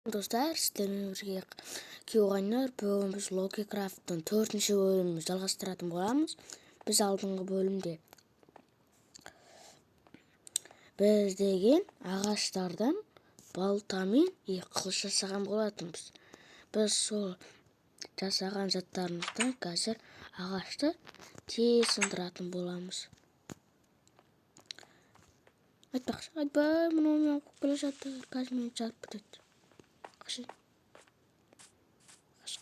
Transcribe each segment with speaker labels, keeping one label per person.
Speaker 1: Достар, сіздермен бірге кеуғайнар бүгін біз Логикрафттың 4-ші бөлімін жалғастыратын боламыз. Біз алдыңғы бөлімде біз деген ағаштардан балтамен қылыш жасаған болатынбыз. Біз сол жасаған заттарымыздан қазір ағашты тез сындыратын боламыз. Айтпақшы, айтпай, мынау қуып келе жатыр, қазір мені жарып кетеді. Қашын. Қаш.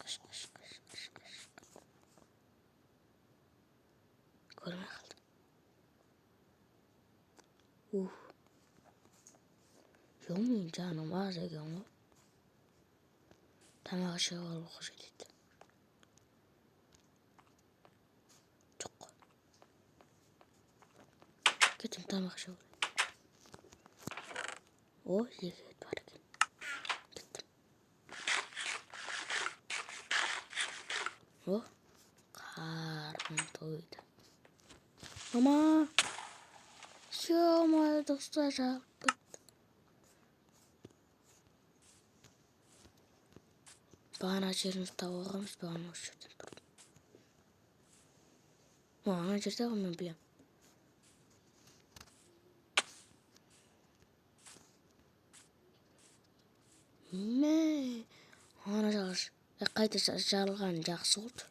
Speaker 1: Көрмей қалды. Мен жаным аз екен ғой. Тамақ іше алу қажет еді. Жоқ қой. Кетем тамақ іше алу. Екі ет бар екен. Кеттім. Қарным тойды. Мама! Ё-моё, достар, жағып кетті. Бағана жерімізді тауып алғанбыз, бағана осы жерден тұрдым. Ана жерде ғой, мен білем. Ана қайта жарылған жақсы болды.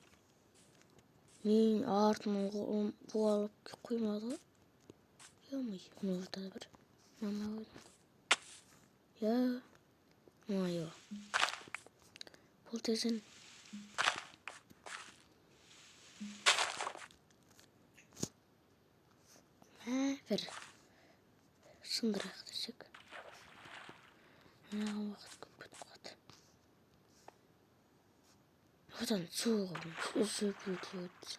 Speaker 1: Мен артынан бұғалып қоймады ғой. Ё-моё, мына орта бір мама қойдым. Ё-моё. Бұл тезін. Бір сындырайық десек. Уақыт көп кетіп қалды. Одан суығым. Үзіп өтеді.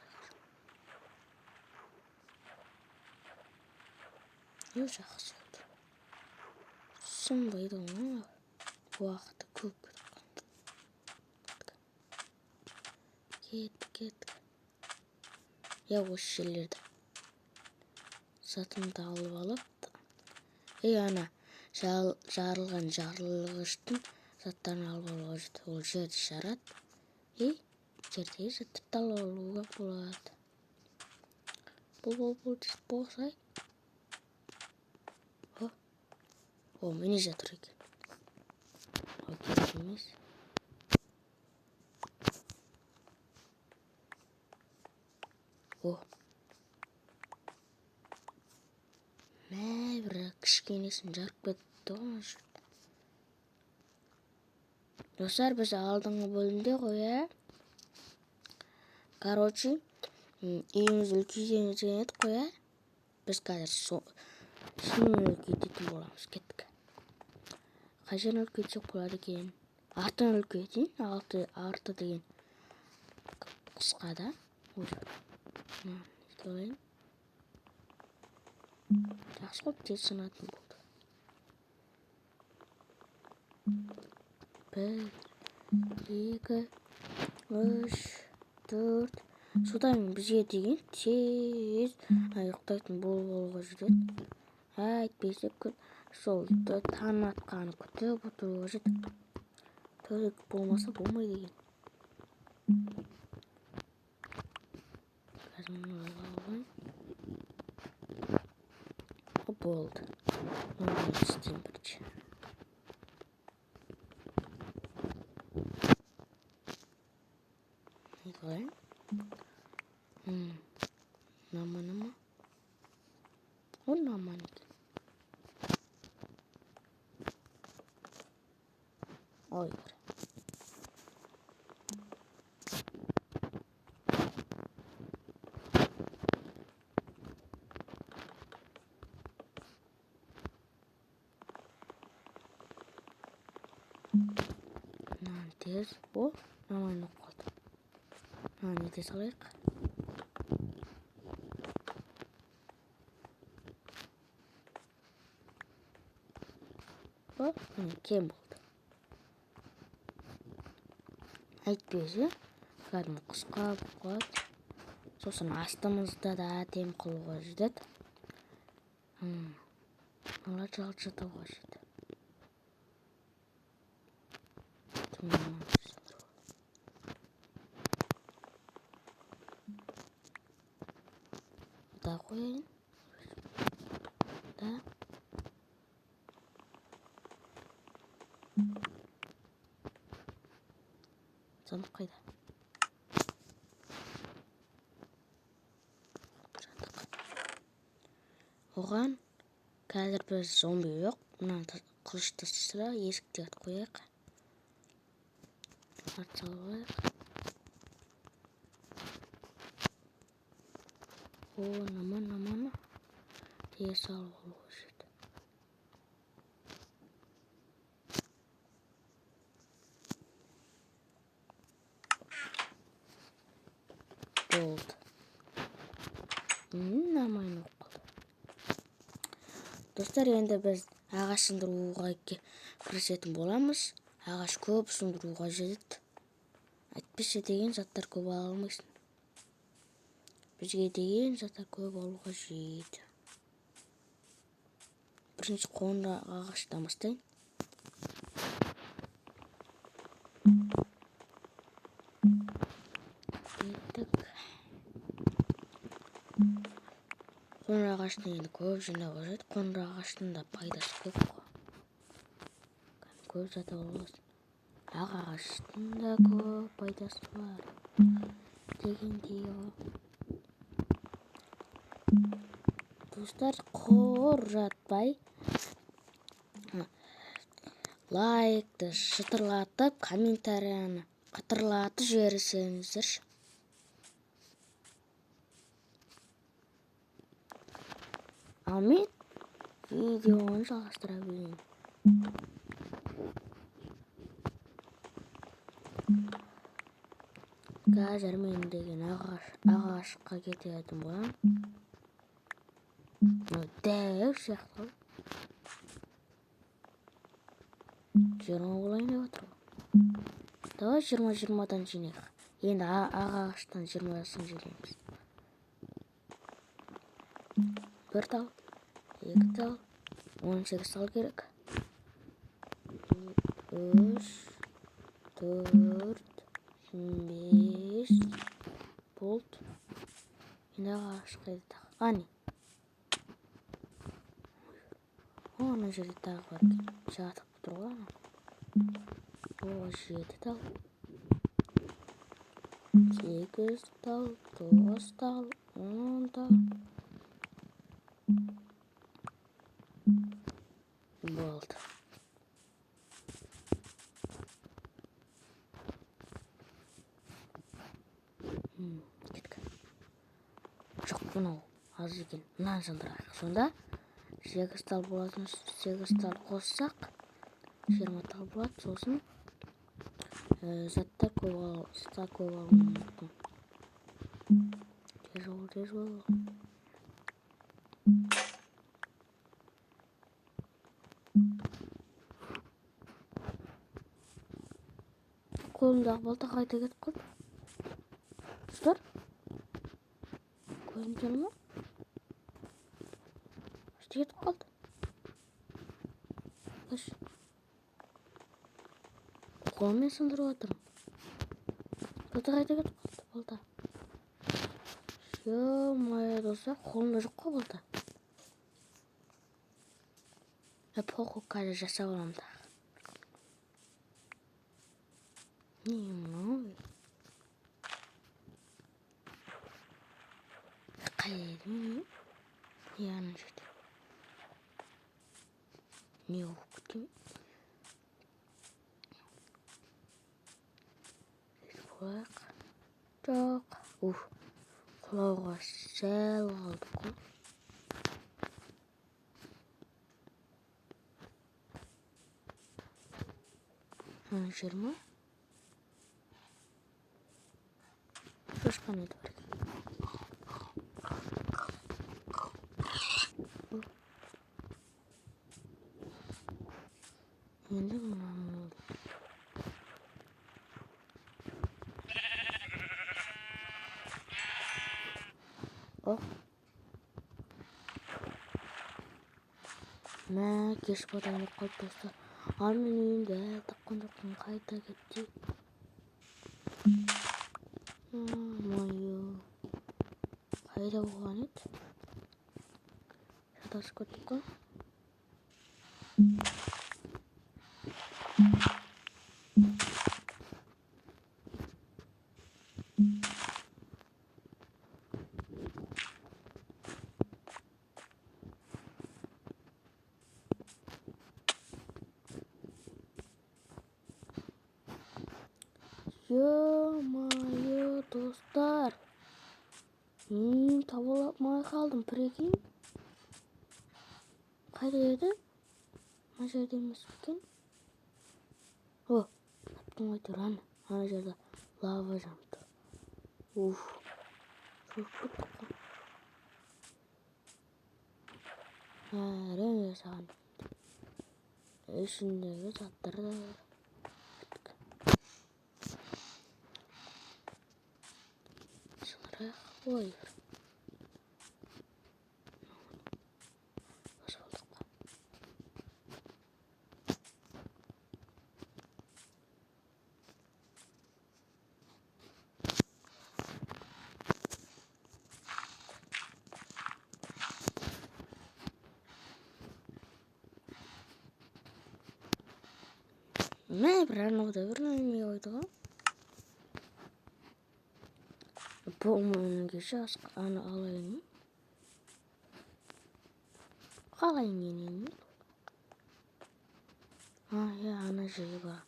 Speaker 1: Жақсы болды. Сынбайды ғой. Уақыты көп кетіп қалды. Кеттік. Осы жерлерді затымды алып алып. Ана жарылған жарылғыштың заттарын алып алуға жетті. Ол жерді жарады. Жерде жатып алып алуға болады. Бұл болсай. Мені жатыр екен. Керек емес. Бір кішкенесін жарып кетті ғой. Достар, біз алдыңғы бөлімде ғой, Короче, үйіміз үлкейген едік қой, Біз қазір шынымен үлкейтетін боламыз. Кеттік. Қай жерін үлкейтсек болады екен? Артын үлкейтейін. Арты деген қысқа да. Ойлайын. Жақсы ғой, тез сынатын болды. 1, 2, 3, 4. Содан бізге деген тез ұйықтайтын болуға жетеді. Әйтпесе сол таң атқаны күтіп отыруға жетеді. Төлік болмаса болмайды екен. Қазір мұны алайын. Болды. Оны істейін бірінші. Қалайын? Нама. Нама екен. Бар. Тез. Нама қалды. Нете салайық. Кем болды. Әйтпесе, кәдімгі қысқа болады. Сосын астымызда да әдем қылуға жетеді. Алла жалжытуға жетеді. Да қояйын. Да. Замок қайда? Оған қазір біз зомби жоқ. Мына қылышты сыра есікте атып қояйық. Ат салайық. О, наман. Тие салып алу қажет. Болды. Намайын оқып қалды. Достар, енді біз ағаш сындыруға кірісетін боламыз. Ағаш көп сындыруға жетеді. Әйтпесе деген заттар көп ала алмайсың. Бізге деген заттар көп алуға жетеді. Бірінші қоңыр ағаштан бастайын. Қоңыр ағаштың енді көп жинау қажет. Қоңыр ағаштың да пайдасы көп қой. Көп зат аласың. Ақ ағаштың да көп пайдасы бар. Дегендей достар, қор жатпай лайкты шытырлатып, комментарияны қатырлатып жіберсеңіздерші. Ал мен видеоны жалғастыра берейін. Қазір мен деген ағашқа кететін болам. Дәу сияқты. 20 болайын деп отыр. Давай 20-20-дан жинайық. Енді ағаштан 20-сын жинаймыз. Бір тал, екі тал, 18 тал керек. 3, 4, 5 болды. Енді ағаш қайда тағы? Ане. Ана жерде тағы бар екен. Жатып тұр ғой. О, 7 тал. 8 тал, 9 тал, 10 тал. Болды. Кеткен. Жоқ, мынау аз екен. Мынаны сындырайық. Сонда 8 тал болатын. 8 тал қоссақ 20 тал болады. Сосын заттар көп алуым мүмкін. Тез бол. Қолымдағы балта қайда кетіп қалды? Достар, көзім келе ме? Қайда кетіп қалды? Қолыммен сындырып отырмын. Балта қайда кетіп қалды? Балта. Ё-моё, достар, қолымда жоқ қой балта. Похуй, қазір жасап аламын да. Не мынау? Қайда мен? Не ана жерде? Не болып кеткен? Қойық. Жоқ. Құлауға сәл қалдық қой. Ана жер ма? Шошқан еді бар екен. Енді мынаны мә, кеш батайын деп қалды достар. Ал мен үйүндө тапкан жокмун, кайда кетти? Мою. Кайда болгон эт? Шатасып кеттик го. Ё-моё, достар. Мен таба алмай калдым, прикинь. Кайда еді? Мына жерде емес екен. О, таптым айтыр, ана жерде лава жанып тұр. Уф, шошып кеттік қой. Әрең жасаған. Ішіндегі заттар да бар. Шынырайық, ой. Ne brano da brano oydu. Bu onun geçiş ana alayım. Kalayım yeneyim. Ha ya ana şey var.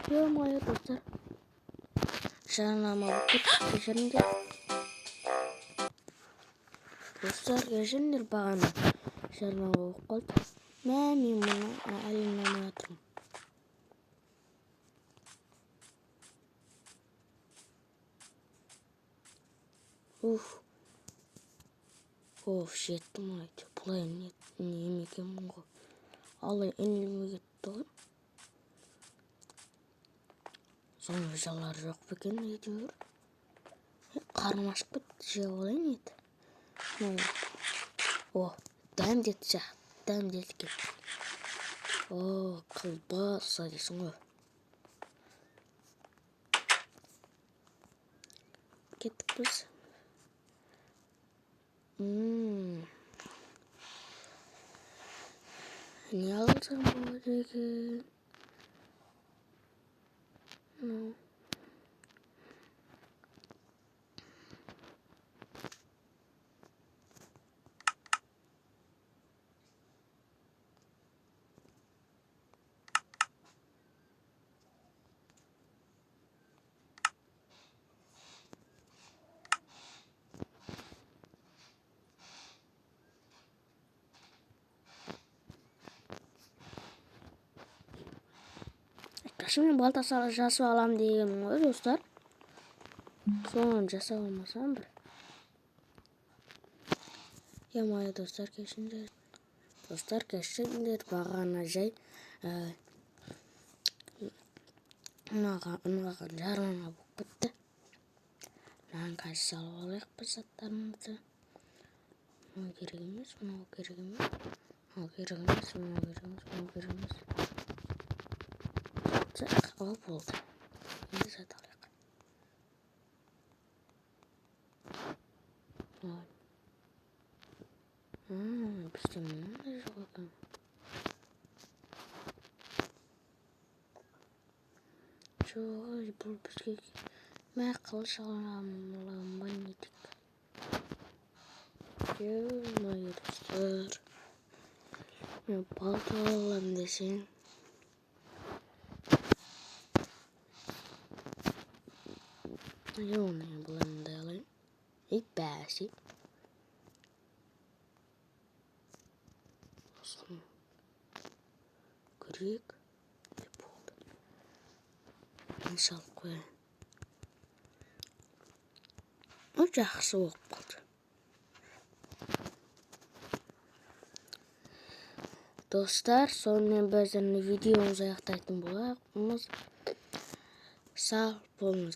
Speaker 1: Ё-моё, достар. Жанама бүкіт кешіріңдер. Достар, кешіріңдер бағана. Жанама болып қалды. Мен мұны әлін алмай атырмын. Уф. Оф, жеттім айды. Бұлай немекен мұнғы. Алай үніліме кетті ғой. Соны жалар жоқ бекен әйтеуір. Қарым ашып кетті, жеп алайын еді. О, дәмдет жақ, дәмдет кен. О, колбаса дейсің ғой. Кеттік біз. Не алсам болады екен? Şimdi balta жасап алам деген ғой, достар. Соны жасап алмасам бір. Ё-моё, достар, кешіріңдер. Достар, кешіріңдер, бағана жай ұнаған жарына болып кетті. Мынаған қазір салып алайық біз заттарымызды. Мынау керек емес, мынау керек емес. Мынау керек емес, мынау керек емес, мынау керек емес. О, болды. Енді зат алайық. Бізде мынандай жоқ екен. Жоқ, бұл бізге қылыш алынбай нетік. Ё-моё, достар. Мен балта алам десең. Ё-моё, бұланды алайын. Бәсі. көрейік. Болды. Салып қояйын. Жақсы болып қалды. Достар, сонымен біз видеомызды аяқтайтын боламыз. Сау болыңыз.